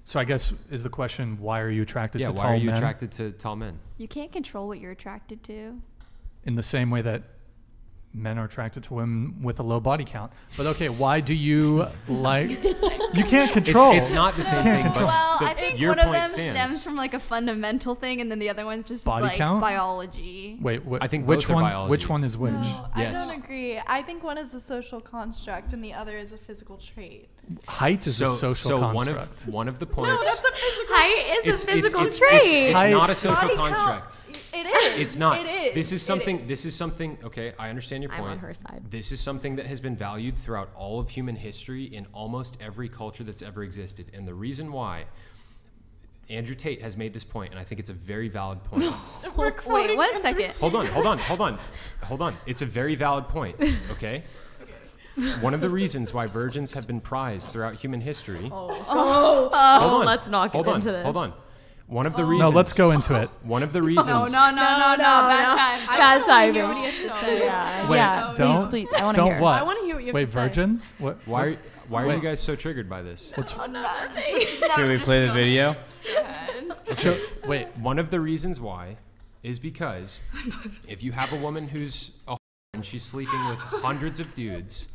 So I guess is the question, why are you attracted to tall men? Yeah, why are you attracted to tall men? You can't control what you're attracted to. In the same way that men are attracted to women with a low body count. But okay, why do you like... You can't control. It's not the same thing. Control. Well, I think your one of point them stands. stems from like a fundamental thing, and then the other one just Body is like count? biology. Wait, I think which both are one? biology. Which one is which? No, Yes. I don't agree. I think one is a social construct and the other is a physical trait. Height is a social construct. one of the points. No, that's a physical Height is a physical it's trait. not a social Body construct. count. It is. It's not. It is. This is something. It is. This is something. Okay, I understand your I'm point. on her side. This is something that has been valued throughout all of human history in almost every culture that's ever existed. And the reason why Andrew Tate has made this point, and I think it's a very valid point. Wait, 1 second. Hold on. It's a very valid point. Okay. One of the reasons why virgins have been prized throughout human history. Hold on. Let's not get into this. Hold on. One of the reasons. No, let's go into it. One of the reasons. No. Bad timing. What he has to say. Yeah. Wait, yeah. don't- Please. I want to Don't hear. what? I want to hear what you have Wait, to say. virgins? What? Why are you guys so triggered by this? Should we play the video? Wait, One of the reasons why is because if you have a woman who's a whore and she's sleeping with hundreds of dudes,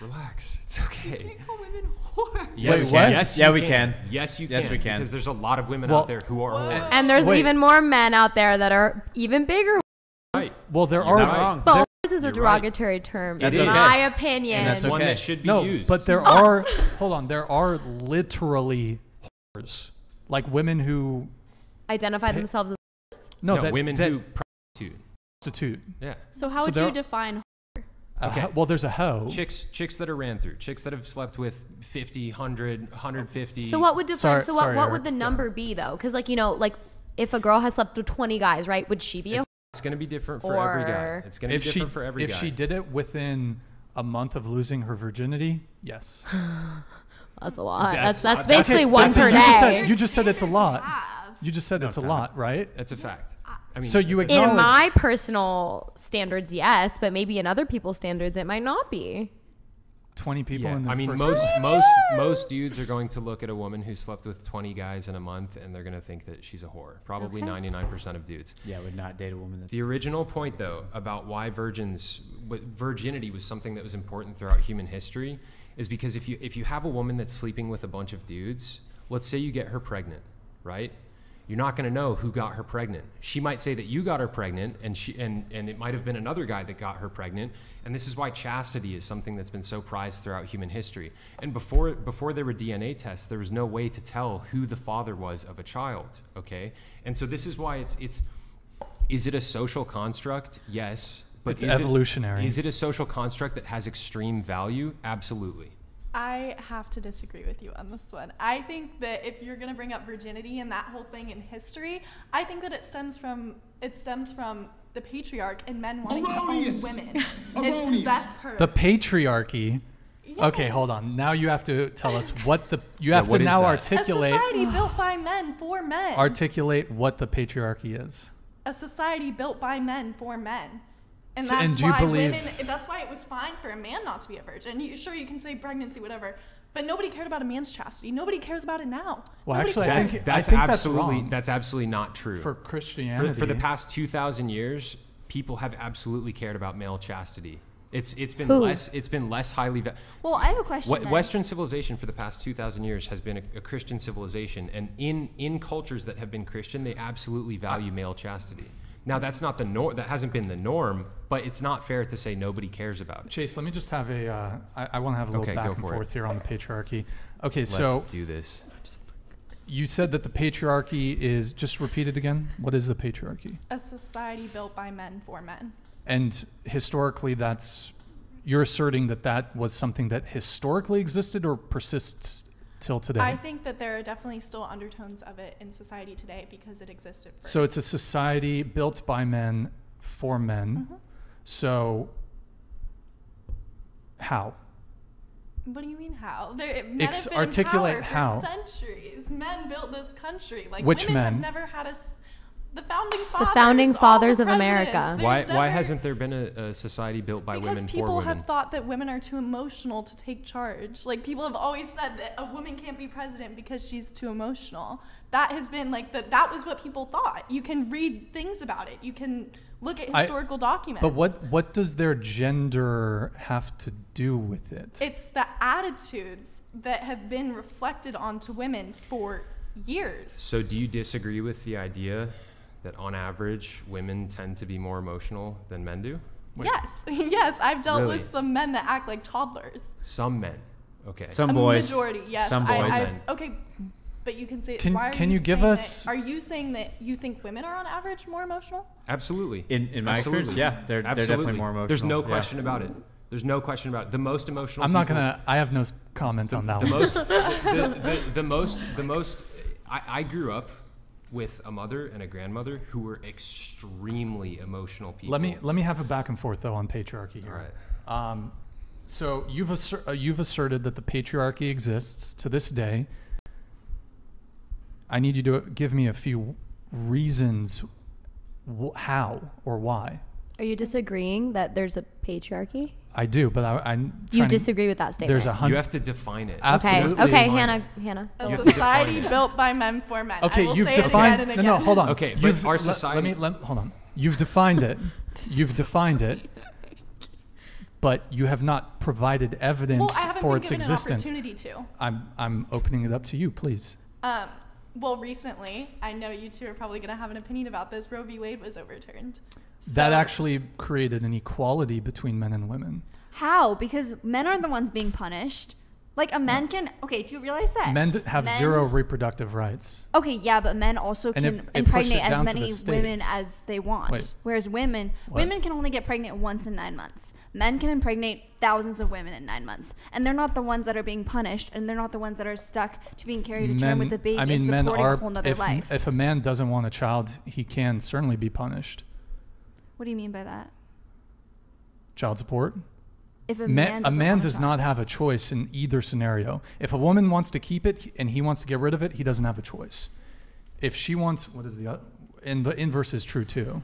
relax. It's okay. Call women whores. Yes, Wait, what? yes, Yeah, you we can. can. Yes, you can. Yes, we can. Because there's a lot of women Well- out there who are whores. And there's Wait. even more men out there that are even bigger. Right. well, there You're are... not wrong. But this is a You're derogatory term, It in is. my opinion. And that's okay. one that should be No, used. but there are... Hold on. There are literally whores. Like women who... Identify themselves as. No, women that who prostitute. prostitute. Yeah. So how So would there- you define? Okay. Well, there's a hoe. Chicks that are ran through. Chicks that have slept with 50, 100, 150. So what would define? Sorry, sorry, what Eric. would the number be though? Because like if a girl has slept with 20 guys, right? Would she be a? It's going to be different for every guy. Or- It's going to be different for every guy. If she did it within a month of losing her virginity, yes. That's a lot. That's- That's basically okay, one That's it. per You day. just said it's a lot. You just said No, it's a it's lot, right? That's a fact. I mean, So you acknowledge... In my personal standards, yes, but maybe in other people's standards, it might not be. 20 people yeah, in the I mean, first... most dudes are going to look at a woman who slept with 20 guys in a month, and they're going to think that she's a whore. Probably Okay. 99% of dudes. Yeah, would not date a woman that's... The original point, though, about why virginity was something that was important throughout human history is because if you have a woman that's sleeping with a bunch of dudes, let's say you get her pregnant, right? You're not going to know who got her pregnant. She might say that you got her pregnant, and it might have been another guy that got her pregnant. And this is why chastity is something that's been so prized throughout human history. And before there were DNA tests, there was no way to tell who the father was of a child. Okay, and so this is why is it a social construct? Yes, but It's evolutionary. Is it a social construct that has extreme value? Absolutely. I have to disagree with you on this one. I think that if you're going to bring up virginity and that whole thing in history, I think that it stems from the patriarch and men wanting to own women and possess her. The patriarchy... Yes. Okay, hold on. Now you have to tell us what the... You have what to is now that? articulate... A society built by men for men. Articulate what the patriarchy is. A society built by men for men. And So- that's and do you why believe- that's why it was fine for a man not to be a virgin. Sure, you can say pregnancy, whatever, but nobody cared about a man's chastity. Nobody cares about it now. Well, Nobody actually, I cares. think That's absolutely absolutely that's absolutely not true. for Christianity. For the past 2,000 years, people have absolutely cared about male chastity. It's been Who? less highly Well, I have a question. then. Western civilization for the past 2,000 years has been a Christian civilization, and in cultures that have been Christian, they absolutely value male chastity. Now that's not the norm. That hasn't been the norm, but it's not fair to say nobody cares about it. Chase, let me just have a... I want to have a little Okay, back go and for it. forth here on the patriarchy. Okay, Let's so do this. you said that the patriarchy is... Just repeat it again. What is the patriarchy? A society built by men for men. And historically, that's... You're asserting that that was something that historically existed or persists till today? I think that there are definitely still undertones of it in society today because it existed first. So it's a society built by men for men. So how? What do you mean how? Men have been Articulate in how. power for centuries. Men built this country. Like Which women men? have never had The founding fathers of all the America. presidents. Why hasn't there been a society built by Because women for people women? have thought that women are too emotional to take charge. Like, people have always said that a woman can't be president because she's too emotional. That has been like that was what people thought. You can read things about it. You can look at historical documents. But what does their gender have to do with it? It's the attitudes that have been reflected onto women for years. So do you disagree with the idea that on average women tend to be more emotional than men do? Wait. Yes, yes. I've dealt Really? with some men that act like toddlers. Some men. Okay. Some A boys. majority, yes. Some boys. Okay, but you can say. Can- why are can you give saying us- That, are you saying that you think women are on average more emotional? Absolutely. In my experience, yeah, they're definitely more emotional. There's no yeah. question about it. There's no question about it. The most emotional. I'm not people- gonna. I have no comment on that The one. most. The most. I grew up with a mother and a grandmother who were extremely emotional people. Let me have a back and forth though on patriarchy All here. right. So you've asserted that the patriarchy exists to this day. I need you to give me a few reasons how or why. Are you disagreeing that there's a patriarchy? I do, but I'm You trying to- disagree with that statement? There's a You hundred. have to define it. Absolutely. Okay, Define Hannah. it. Hannah. A You have to society define it. built by men for men. I Okay, will you've say it defined. again and No, again. hold on. Okay, but You've, our let society- me hold on. You've defined it. You've defined it. But you have not provided evidence Well, I haven't for been its given existence. an opportunity to. I'm opening it up to you, please. Well, recently, I know you two are probably going to have an opinion about this. Roe v. Wade was overturned. That So- actually created an equality between men and women. How? Because men are the ones being punished. Like a man can. Okay, do you realize that? Men have zero reproductive rights. Okay, yeah, but men also And can it pushed impregnate it as down to many the women states. as they want. Wait. Whereas women can only get pregnant once in 9 months. Men can impregnate thousands of women in 9 months, and they're not the ones that are being punished, and they're not the ones that are stuck to being carried to term with the baby and men supporting are. a whole nother life. If a man doesn't want a child, he can certainly be punished. What do you mean by that? Child support. If A man man doesn't want a does not child. have a choice in either scenario. If a woman wants to keep it and he wants to get rid of it, he doesn't have a choice. If she wants, what is the and the inverse is true too.